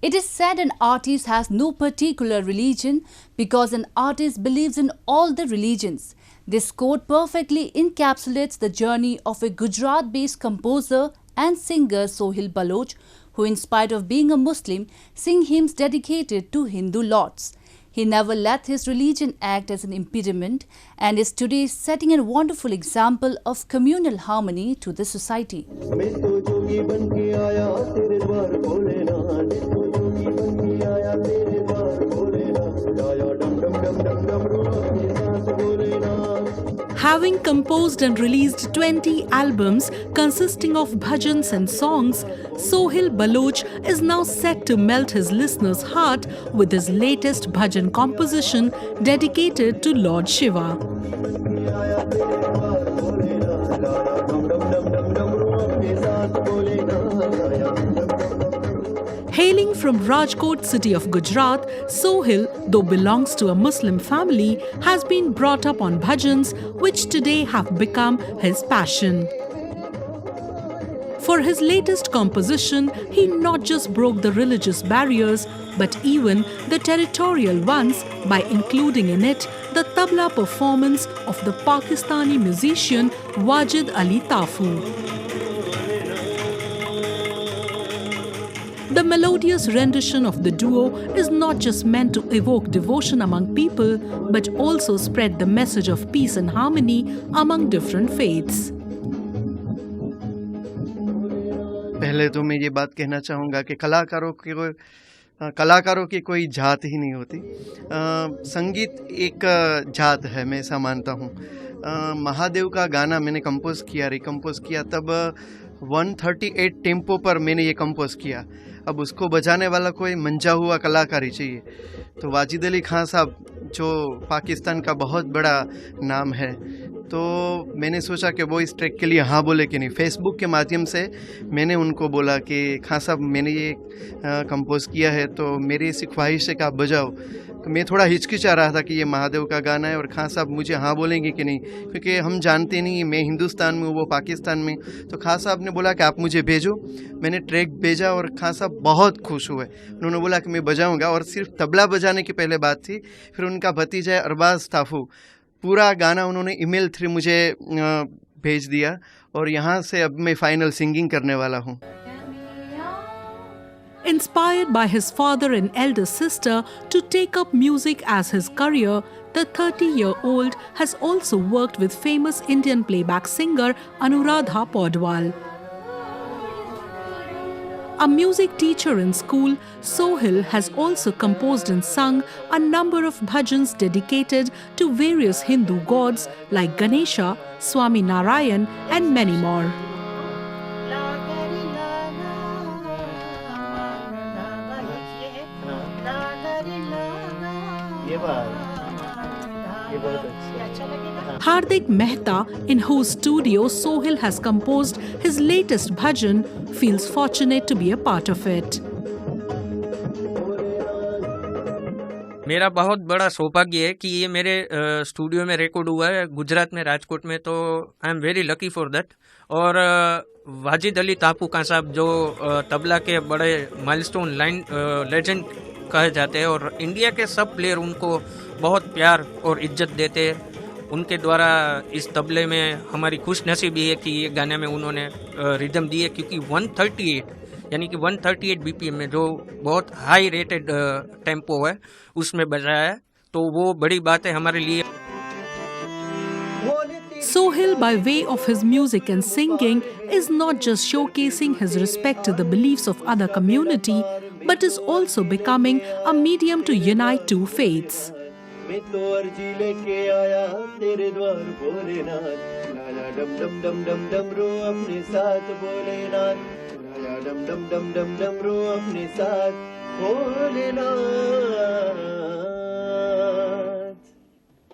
It is said an artist has no particular religion because an artist believes in all the religions. This quote perfectly encapsulates the journey of a Gujarat-based composer and singer Sohil Baloch, who in spite of being a Muslim, sing hymns dedicated to Hindu lords. He never let his religion act as an impediment and is today setting a wonderful example of communal harmony to the society. Having composed and released 20 albums consisting of bhajans and songs, Sohil Baloch is now set to melt his listeners' heart with his latest bhajan composition dedicated to Lord Shiva. Hailing from Rajkot city of Gujarat, Sohil, though belongs to a Muslim family, has been brought up on bhajans, which today have become his passion. For his latest composition, he not just broke the religious barriers, but even the territorial ones by including in it the tabla performance of the Pakistani musician Wajid Ali Tafu. The melodious rendition of the duo is not just meant to evoke devotion among people, but also spread the message of peace and harmony among different faiths. पहले तो मैं ये बात कहना चाहूँगा कि कलाकारों की कोई जात ही नहीं होती। संगीत एक जात है, मैं ऐसा मानता हूँ। महादेव का गाना मैंने कंपोज़ किया तब 138 टेम्पो पर मैंने ये कंपोज़ किया। अब उसको बजाने वाला कोई मंजा हुआ कलाकार ही चाहिए। तो वाजिद अली खान साहब जो पाकिस्तान का बहुत बड़ा नाम है, तो मैंने सोचा कि वो इस ट्रैक के लिए हाँ बोले कि नहीं। फेसबुक के माध्यम से मैंने उनको बोला कि खान साहब मैंने ये कंपोज़ किया है, तो मेरी ऐसी ख्वाहिश है कि आप बजाओ। तो मैं थोड़ा हिचकिचा रहा था कि ये महादेव का गाना है और खान साहब मुझे हाँ बोलेंगे कि नहीं, क्योंकि हम जानते नहीं, मैं हिंदुस्तान में हूँ, वो पाकिस्तान में। तो खान साहब ने बोला कि आप मुझे भेजो। मैंने ट्रैक भेजा और खान साहब बहुत खुश हुए। उन्होंने बोला कि मैं बजाऊँगा, और सिर्फ तबला बजाने की पहले बात थी। फिर उनका भतीजा अरबाज ताफू पूरा गाना उन्होंने ईमेल थ्रू मुझे भेज दिया, और यहाँ से अब मैं फाइनल सिंगिंग करने वाला हूँ। Inspired by his father and elder sister to take up music as his career, the 30-year-old has also worked with famous Indian playback singer Anuradha Podwal. A music teacher in school, Sohil has also composed and sung a number of bhajans dedicated to various Hindu gods like Ganesha, Swami Narayan and many more. Hardik Mehta, in whose studio Sohil has composed his latest bhajan, feels fortunate to be a part of it. मेरा बहुत बड़ा सौभाग्य है कि ये मेरे studio में record हुआ है गुजरात में, राजकोट में, तो I am very lucky for that. और वाजिद अली तापू खान साहब जो तबला के बड़े माइलस्टोन लाइन लेजेंड कहे जाते हैं, और इंडिया के सब प्लेयर उनको बहुत प्यार और इज्जत देते हैं। उनके द्वारा इस तबले में हमारी खुश नसीबी है कि ये गाने में उन्होंने रिदम दी है, क्योंकि 138 यानी कि 138 बीपीएम में जो बहुत हाई रेटेड टेम्पो है उसमें बजाया है, तो वो बड़ी बात है हमारे लिए। Sohil, by way of his music and singing, is not just showcasing his respect to the beliefs of other community, but is also becoming a medium to unite two faiths. मैं तो अर्जी लेके आया तेरे द्वार भोलेनाथ, लाया डम डम डम डम डमरू अपने साथ भोलेनाथ, लाया डम डम डम डम डमरू अपने साथ भोलेनाथ।